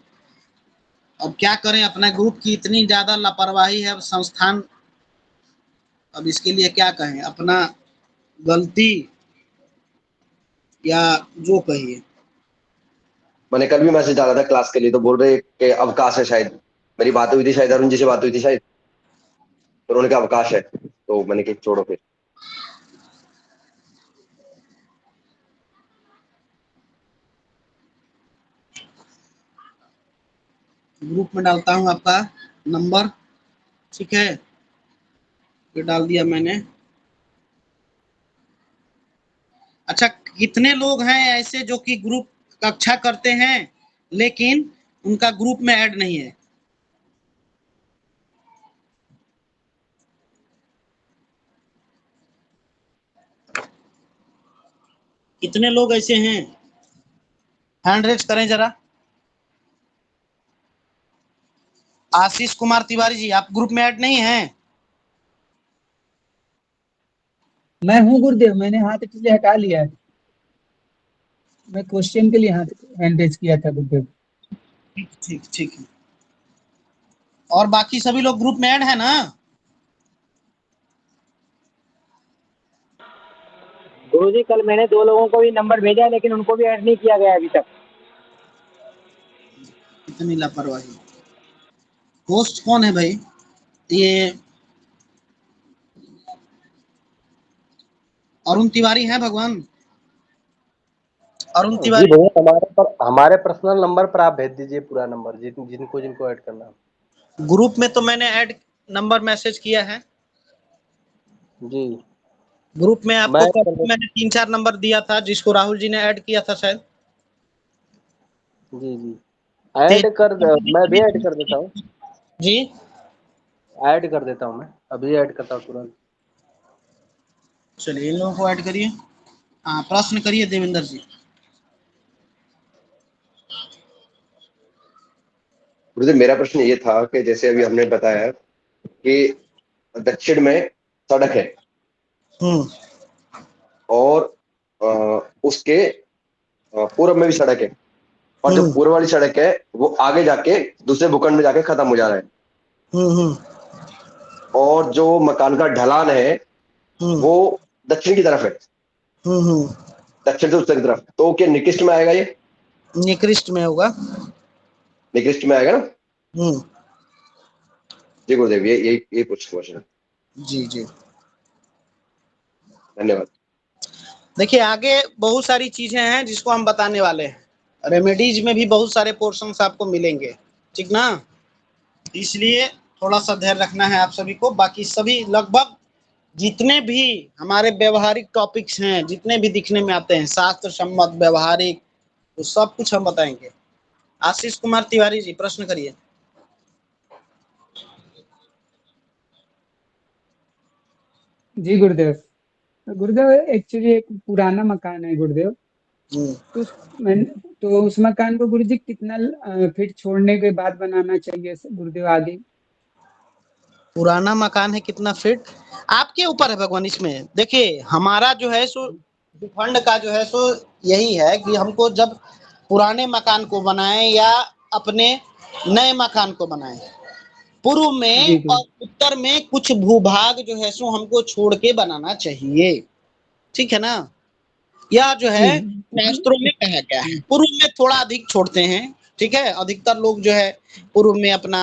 अब क्या करें, अपना ग्रुप की इतनी ज्यादा लापरवाही है, अब संस्थान, अब इसके लिए क्या कहें, अपना गलती या जो कहिए। मैंने कल भी मैसेज डाला था क्लास के लिए, तो बोल रहे कि अवकाश है शायद। मेरी बात हुई थी शायद, अरुण जी से बात हुई थी शायद, तो उन्होंने कहा अवकाश है, तो मैंने कहा छोड़ो फिर। ग्रुप में डालता हूँ आपका नंबर, ठीक है, ये डाल दिया मैंने। अच्छा, कितने लोग हैं ऐसे जो कि ग्रुप कक्षा करते हैं लेकिन उनका ग्रुप में ऐड नहीं है? कितने लोग ऐसे हैं? हैंड रेज करें जरा। आशीष कुमार तिवारी जी, आप ग्रुप में ऐड नहीं हैं? मैं हूँ गुरुदेव, मैंने हाथ इसलिए हटा लिया है। मैं क्वेश्चन के लिए हाथ हैंड रेज किया था गुरुदेव। ठीक ठीक ठीक है। और बाकी सभी लोग ग्रुप में ऐड है ना? गुरुजी कल मैंने 2 लोगों को भी नंबर भेजा है, लेकिन उनको भी ऐड नहीं किया गया अभी तक। इतनी लापरवाही। होस्ट कौन है भाई? ये अरुण तिवारी है भगवान? अरुण जी तिवारी भैया, हमारे पर्सनल नंबर पर आप भेज दीजिए पूरा नंबर, जिनको ऐड करना है। ग्रुप में तो मैंने ऐड नंबर मैसेज किया है। जी ग्रुप में आपको मैं कल मैंने 3-4 नंबर दिया था जिसको राहुल जी ने ऐड किया था शायद। जी जी मैं भी ऐड कर देता हूँ। जी ऐड कर देता हूँ, मैं अभी ऐड करता हूँ तुरंत। चलिए इन लोगों को ऐड करिए। हाँ, प्रश्न करिए देवेंद्र जी। गुरुदेव मेरा प्रश्न ये था कि जैसे अभी हमने बताया कि दक्षिण में सड़क है और उसके पूर्व में भी सड़क है, और जो पूर्व वाली सड़क है वो आगे जाके दूसरे भूखंड में जाके खत्म हो जा रहा है, और जो मकान का ढलान है वो दक्षिण की तरफ है, दक्षिण से उत्तर की तरफ। तो क्या निकृष्ट में आएगा? ये निकृष्ट में होगा। निकृष्ट में आएगा ना? जी गुरुदेव, ये क्वेश्चन। जी जी, धन्यवाद। देखिए आगे बहुत सारी चीजें हैं जिसको हम बताने वाले हैं। रेमेडीज में भी बहुत सारे पोर्शंस आपको मिलेंगे, ठीक ना? इसलिए थोड़ा सा ध्यान रखना है आप सभी को। बाकी सभी लगभग जितने भी हमारे व्यवहारिक टॉपिक्स हैं, जितने भी दिखने में आते हैं शास्त्र सम्मत व्यवहारिक, तो सब कुछ हम बताएंगे। आशीष कुमार तिवारी जी, प्रश्न करिए। जी गुरुदेव। गुरुदेव एक्चुअली एक पुराना मकान है गुरुदेव, तो तो उस मकान को गुरुजी कितना फीट छोड़ने के बाद बनाना चाहिए गुरुदेव आगे? पुराना मकान है कितना फीट, आपके ऊपर है भगवान। इसमें देखिए हमारा जो है सो भूखंड का जो है सो यही है कि हमको जब पुराने मकान को बनाएं या अपने नए मकान को बनाएं, पूर्व में और उत्तर में कुछ भूभाग जो है सो हमको छोड़ के बनाना चाहिए, ठीक है ना? यह जो है शास्त्रों में कहा गया है। पूर्व में थोड़ा अधिक छोड़ते हैं, ठीक है। अधिकतर लोग जो है पूर्व में अपना,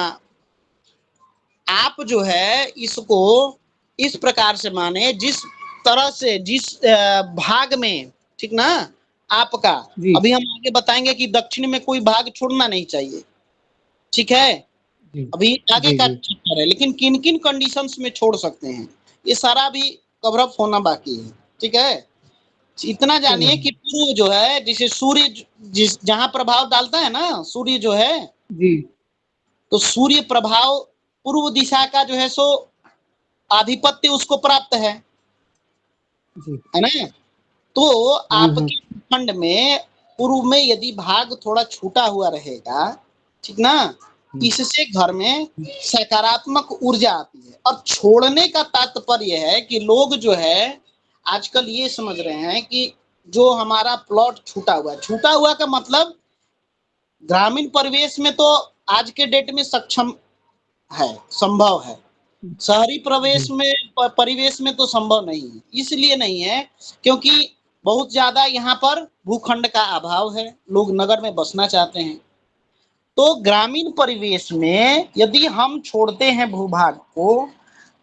आप जो है इसको इस प्रकार से माने जिस तरह से जिस भाग में, ठीक ना, आपका अभी हम आगे बताएंगे कि दक्षिण में कोई भाग छोड़ना नहीं चाहिए, ठीक है। अभी आगे का चैप्टर है, लेकिन किन किन कंडीशंस में छोड़ सकते हैं ये सारा भी कवर अप होना बाकी है, ठीक है। इतना जानिए कि पूर्व जो है, जिसे सूर्य जिस जहां प्रभाव डालता है ना, सूर्य जो है जी, तो सूर्य प्रभाव पूर्व दिशा का जो है सो आधिपत्य उसको प्राप्त है ना? तो आपके खंड में पूर्व में यदि भाग थोड़ा छूटा हुआ रहेगा, ठीक ना, इससे घर में सकारात्मक ऊर्जा आती है। और छोड़ने का तात्पर्य है कि लोग जो है आजकल ये समझ रहे हैं कि जो हमारा प्लॉट छूटा हुआ का मतलब ग्रामीण परिवेश में तो आज के डेट में सक्षम है, संभव है। शहरी परिवेश में तो संभव नहीं है। इसलिए नहीं है क्योंकि बहुत ज्यादा यहाँ पर भूखंड का अभाव है, लोग नगर में बसना चाहते हैं। तो ग्रामीण परिवेश में यदि हम छोड़ते हैं भूभाग को,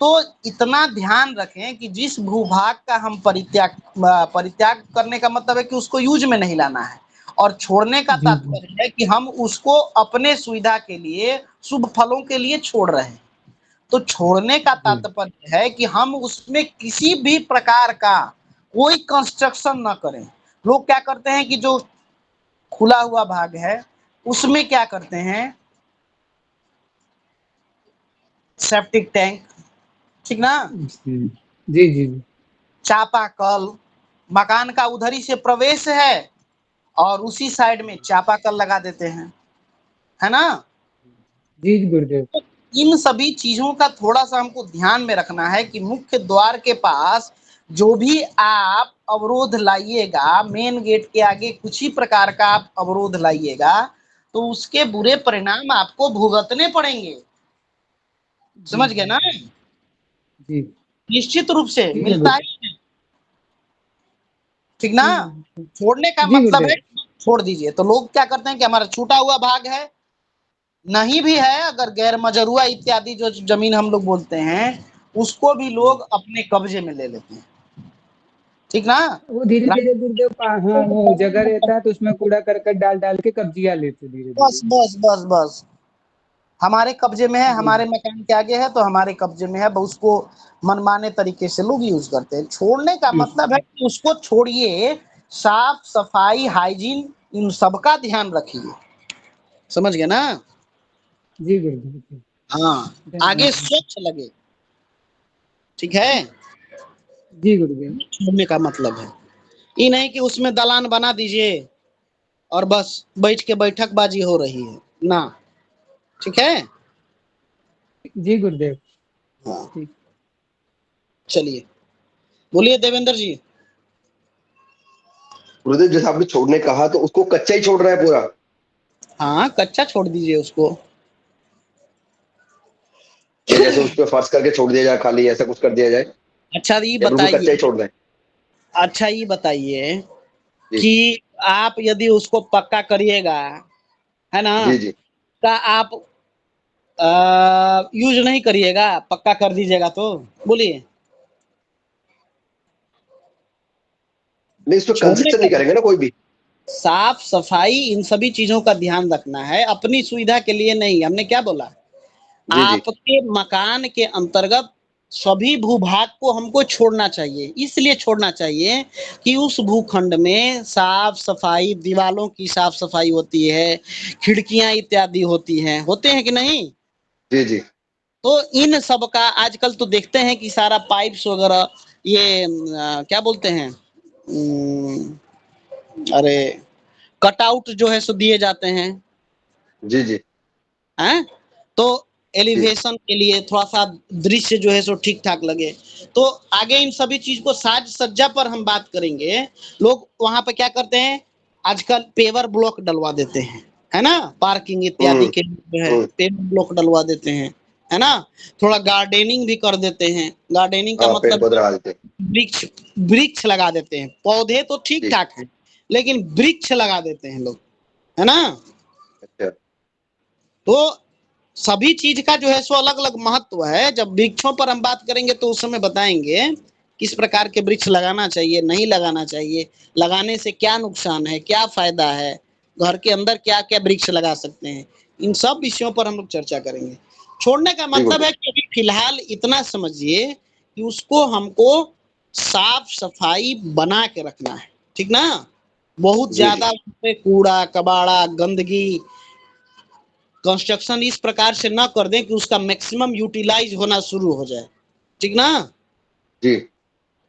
तो इतना ध्यान रखें कि जिस भूभाग का हम परित्याग करने का मतलब है कि उसको यूज में नहीं लाना है, और छोड़ने का जी तात्पर्य है कि हम उसको अपने सुविधा के लिए, शुभ फलों के लिए छोड़ रहे हैं। तो छोड़ने का जी तात्पर्य है कि हम उसमें किसी भी प्रकार का कोई कंस्ट्रक्शन ना करें। लोग क्या करते हैं कि जो खुला हुआ भाग है उसमें क्या करते हैं, सेप्टिक टैंक, ठीक ना, जी जी जी चापाकल, मकान का उधर ही से प्रवेश है और उसी साइड में चापाकल लगा देते हैं, है ना। जी गुरुदेव। तो इन सभी चीजों का थोड़ा सा हमको ध्यान में रखना है कि मुख्य द्वार के पास जो भी आप अवरोध लाइएगा, मेन गेट के आगे कुछ ही प्रकार का आप अवरोध लाइएगा तो उसके बुरे परिणाम आपको भुगतने पड़ेंगे। समझ गए ना, जी निश्चित रूप से ठीक है मिलता गुरुदेव। है, ठीक ना। छोड़ने का जी मतलब है गुरुदेव। छोड़ दीजिए। तो लोग क्या करते हैं कि हमारा छूटा हुआ भाग है, नहीं भी है, अगर गैर मजरूआ इत्यादि जो जमीन हम लोग बोलते हैं उसको भी लोग अपने कब्जे में ले लेते हैं, ठीक ना। वो धीरे धीरे गुरुदेव हाँ वो जगह रहता है तो उसमें कूड़ा करकट डाल डाल के कब्जिया लेते धीरे बस धीरे। बस बस बस हमारे कब्जे में है, जी हमारे मकान के आगे है तो हमारे कब्जे में है, उसको मनमाने तरीके से लोग यूज करते हैं। छोड़ने का मतलब है कि उसको छोड़िए, साफ सफाई हाइजीन इन सबका ध्यान रखिए। समझ गए ना। जी गुरुदेव। हाँ, आगे धन्यवाद। स्वच्छ लगे, ठीक है। जी गुरुदेव। छोड़ने का मतलब है ये नहीं कि उसमें दलान बना दीजिए और बस बैठ के बैठकबाजी हो रही है ना, ठीक है। जी गुरुदेव। हाँ, ठीक। चलिए बोलिए देवेंद्र जी। गुरुदेव जैसे आपने छोड़ने कहा तो उसको कच्चा ही छोड़ रहा है पूरा? हाँ, कच्चा छोड़ दीजिए उसको। या जैसे उस पर फर्श करके छोड़ दिया जाए खाली, ऐसा कुछ कर दिया जाए, अच्छा ये या बिल्कुल कच्चा बताइए, ही छोड़ दें? अच्छा ये बताइए जी कि आप यदि उसको पक्का करिएगा, है ना, जी जी। का आप यूज नहीं करिएगा, पक्का कर दीजिएगा तो बोलिए। नहीं, इस पर छोड़ने कंस्ट्रक्शन का नहीं करेंगे ना कोई भी? साफ सफाई इन सभी चीजों का ध्यान रखना है, अपनी सुविधा के लिए नहीं। हमने क्या बोला, जी जी आपके मकान के अंतर्गत सभी भूभाग को हमको छोड़ना चाहिए। इसलिए छोड़ना चाहिए कि उस भूखंड में साफ सफाई, दीवालों की साफ सफाई होती है, खिड़कियां इत्यादि होती हैं, होते हैं कि नहीं। जी जी तो इन सब का आजकल तो देखते हैं कि सारा पाइप्स वगैरह ये क्या बोलते हैं, अरे कटआउट जो है सो दिए जाते हैं, जी जी हैं। तो जी एलिवेशन के लिए थोड़ा सा दृश्य जो है सो ठीक ठाक लगे। तो आगे इन सभी चीज को साज सज्जा पर हम बात करेंगे। लोग वहां पे क्या करते हैं, आजकल पेवर ब्लॉक डलवा देते हैं, है ना, पार्किंग इत्यादि हम्म के लिए जो है हम्म। पेवर ब्लॉक डलवा देते हैं, है ना। थोड़ा गार्डनिंग भी कर देते हैं। गार्डनिंग का हाँ, पेड़ मतलब पौधे लगा देते हैं। वृक्ष, वृक्ष लगा देते हैं। पौधे तो ठीक जी। ठाक है लेकिन वृक्ष लगा देते हैं लोग, है ना। अच्छा। तो सभी चीज का जो है सो अलग अलग महत्व है। जब वृक्षों पर हम बात करेंगे तो उस समय बताएंगे किस प्रकार के वृक्ष लगाना चाहिए, नहीं लगाना चाहिए, लगाने से क्या नुकसान है, क्या फायदा है, घर के अंदर क्या क्या वृक्ष लगा सकते हैं, इन सब विषयों पर हम लोग चर्चा करेंगे। छोड़ने का जी मतलब गुरुदेव। है कि अभी फिलहाल इतना समझिए कि उसको हमको साफ सफाई बना के रखना है, ठीक ना। बहुत जी जी ज्यादा कूड़ा कबाड़ा गंदगी कंस्ट्रक्शन इस प्रकार से ना कर दें कि उसका मैक्सिमम यूटिलाइज होना शुरू हो जाए, ठीक ना, जी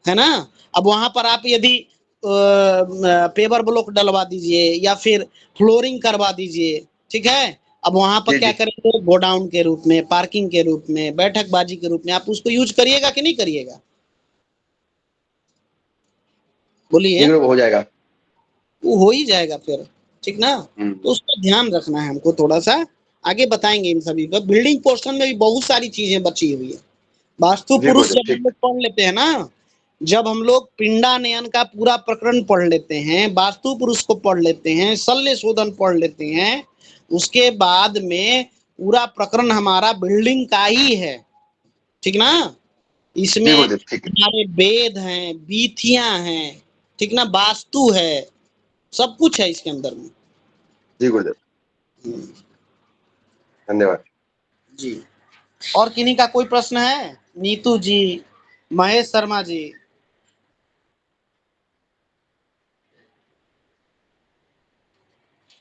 है ना। अब वहां पर आप यदि पेवर ब्लॉक डलवा दीजिए या फिर फ्लोरिंग करवा दीजिए, ठीक है। अब वहां पर जी क्या जी करेंगे, गोडाउन के रूप में, पार्किंग के रूप में, बैठकबाजी के रूप में आप उसको यूज करिएगा कि नहीं करिएगा, जी बोलिए। गुरुदेव, हो जाएगा। वो हो ही जाएगा फिर, ठीक ना। तो उसका ध्यान रखना है हमको थोड़ा सा। आगे बताएंगे इन सभी को। बिल्डिंग पोर्शन में भी बहुत सारी चीजें बची हुई है। वास्तु जी पुरुष गुरुदेव, जब हम ठीक। लोग पढ़ लेते हैं ना, जब हम लोग पिंडानयन का पूरा प्रकरण पढ़ लेते हैं, वास्तु पुरुष को पढ़ लेते हैं, शल्य शोधन पढ़ लेते हैं, उसके बाद में पूरा प्रकरण हमारा बिल्डिंग का ही है, ठीक ना। जी इसमें गुरुदेव, ठीक है। हमारे वेद हैं, बीथियां हैं, ठीक ना, वास्तु है, सब कुछ है इसके अंदर में। जी गुरुदेव, धन्यवाद जी। और किन्हीं का कोई प्रश्न है? नीतू जी, महेश शर्मा जी।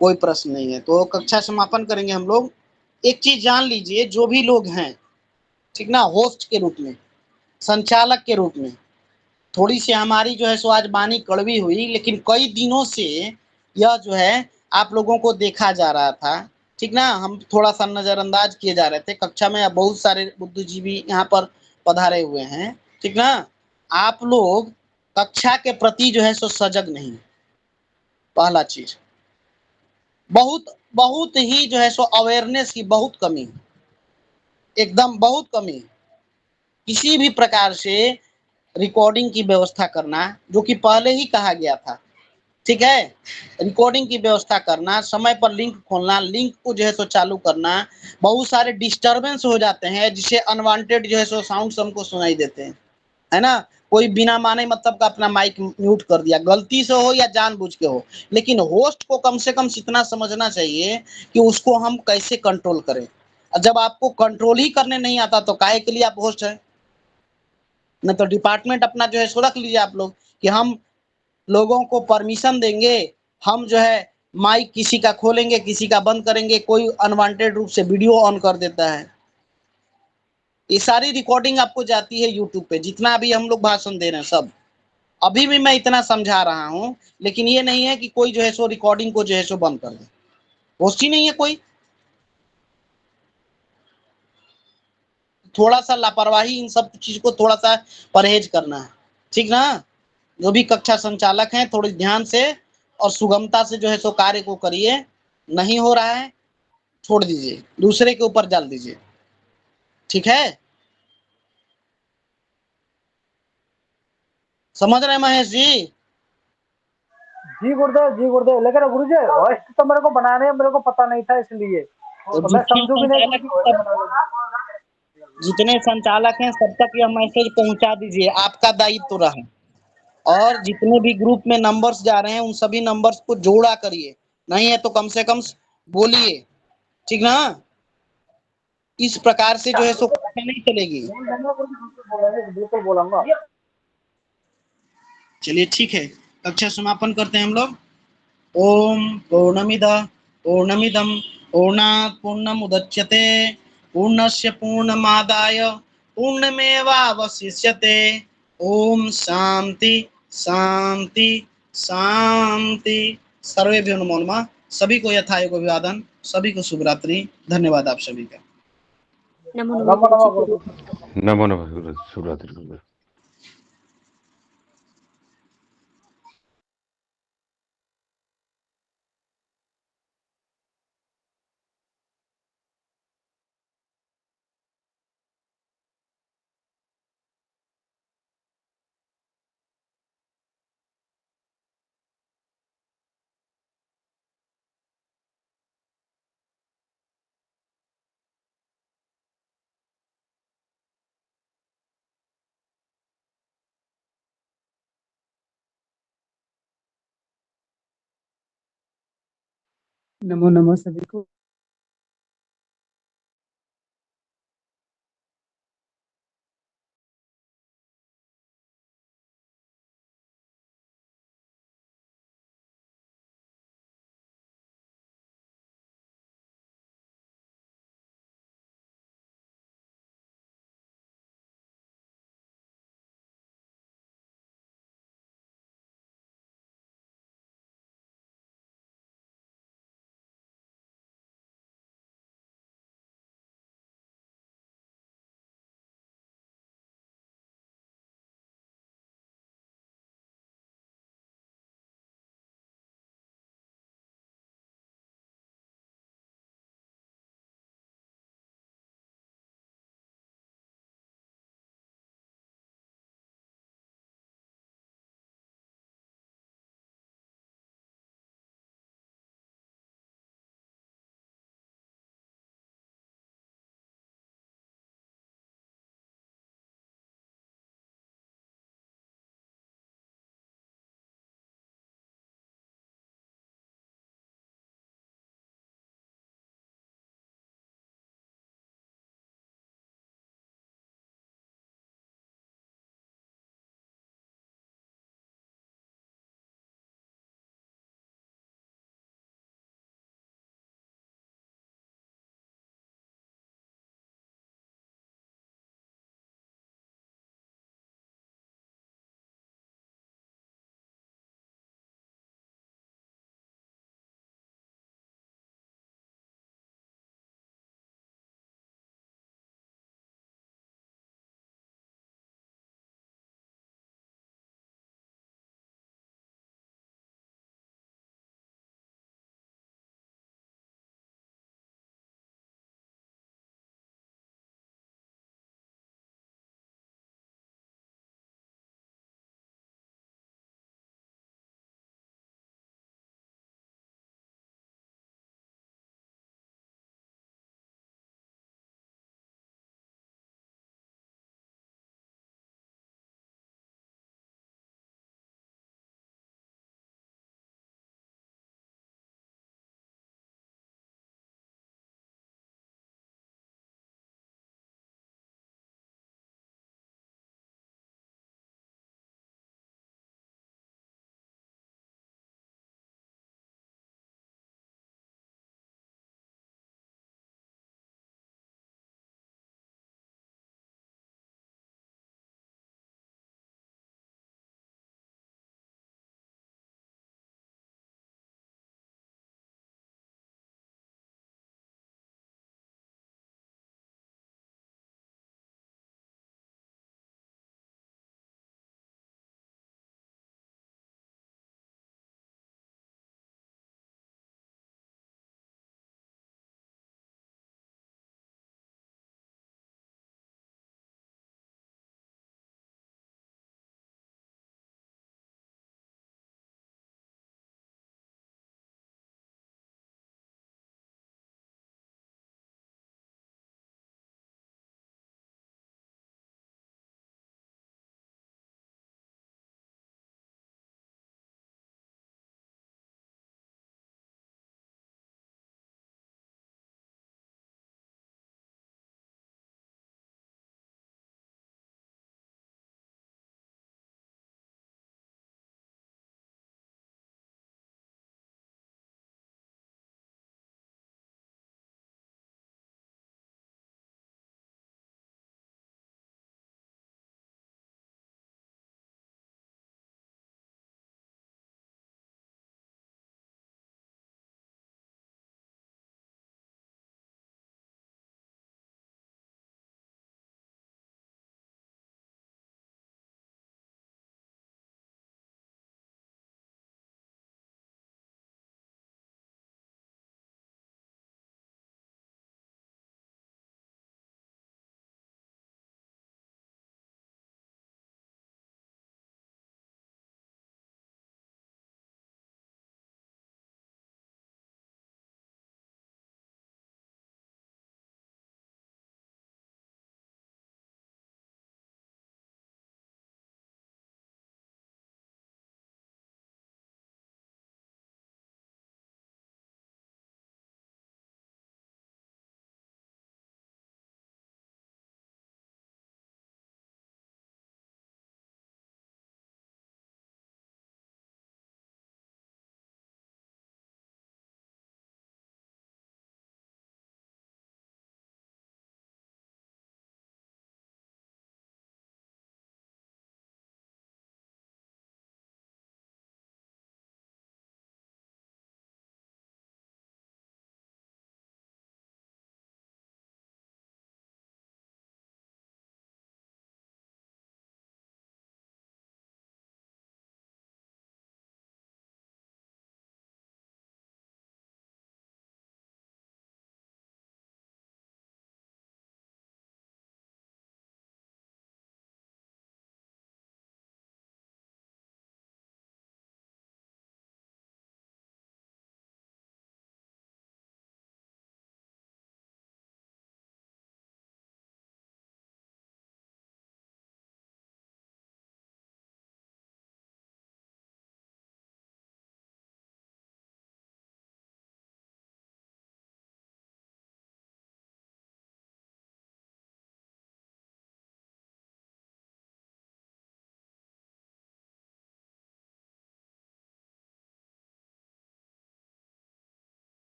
कोई प्रश्न नहीं है तो कक्षा समापन करेंगे हम लोग। एक चीज जान लीजिए, जो भी लोग हैं, ठीक ना, होस्ट के रूप में, संचालक के रूप में, थोड़ी सी हमारी जो है सो आज वाणी कड़वी हुई, लेकिन कई दिनों से यह जो है आप लोगों को देखा जा रहा था, ठीक ना, हम थोड़ा सा नजरअंदाज किए जा रहे थे। कक्षा में बहुत सारे बुद्धिजीवी यहाँ पर पधारे हुए हैं, ठीक ना। आप लोग कक्षा के प्रति जो है सो सजग नहीं। पहला चीज, बहुत बहुत ही जो है सो अवेयरनेस की बहुत कमी, एकदम बहुत कमी। किसी भी प्रकार से रिकॉर्डिंग की व्यवस्था करना, जो कि पहले ही कहा गया था, ठीक है, रिकॉर्डिंग की व्यवस्था करना, समय पर लिंक खोलना, लिंक को जो है सो चालू करना। बहुत सारे डिस्टरबेंस हो जाते हैं, जिससे अनवांटेड जो है सो साउंड हमको सुनाई देते हैं, है ना। कोई बिना माने मतलब का अपना माइक म्यूट कर दिया, गलती से हो या जानबूझ के हो, लेकिन होस्ट को कम से कम इतना समझना चाहिए कि उसको हम कैसे कंट्रोल करें। और जब आपको कंट्रोल ही करने नहीं आता तो काहे के लिए आप होस्ट है? न तो डिपार्टमेंट अपना जो है सो रख लीजिए आप लोग कि हम लोगों को परमिशन देंगे, हम जो है माइक किसी का खोलेंगे, किसी का बंद करेंगे। कोई अनवांटेड रूप से वीडियो ऑन कर देता है, ये सारी रिकॉर्डिंग आपको जाती है यूट्यूब पे, जितना अभी हम लोग भाषण दे रहे हैं सब। अभी भी मैं इतना समझा रहा हूं, लेकिन ये नहीं है कि कोई जो है सो रिकॉर्डिंग को जो है सो बंद कर दे। होस्ट ही नहीं है कोई। थोड़ा सा लापरवाही, इन सब चीज को थोड़ा सा परहेज करना है, ठीक ना। जो भी कक्षा संचालक हैं, थोड़ी ध्यान से और सुगमता से जो है सो कार्य को करिए। नहीं हो रहा है, छोड़ दीजिए, दूसरे के ऊपर डाल दीजिए, ठीक है। समझ रहे हैं महेश जी? जी गुरुदेव, लेकिन गुरुजी होस्ट तो मेरे को बनाने में मेरे को पता नहीं था, इसलिए तो तो मैं जितने समझू भी नहीं संचालक गुरुजी हैं होस्ट सब, बना। जितने संचालक हैं सब तक यह मैसेज पहुंचा दीजिए, आपका दायित्व रहा। और जितने भी ग्रुप में नंबर्स जा रहे हैं, उन सभी नंबर्स को जोड़ा करिए, नहीं है तो कम से कम बोलिए, ठीक ना। इस प्रकार से जो है सो कक्षा नहीं चलेगी। बिल्कुल बोलूंगा। चलिए ठीक है, कक्षा समापन करते हैं हम लोग। ओम पूर्णमिदं पूर्णात् पूर्णमुदच्यते पूर्णस्य पूर्णमादाय पूर्णमेवावशिष्यते। ओम शांति शांति शांति। सर्वेभ्यो नमो नमः। सभी को यथायोग अभिवादन, सभी को शुभ रात्रि। धन्यवाद आप सभी का। नमो नमः गुरुजी। नमो नमः, शुभ रात्रि। नमो नमः सभी को।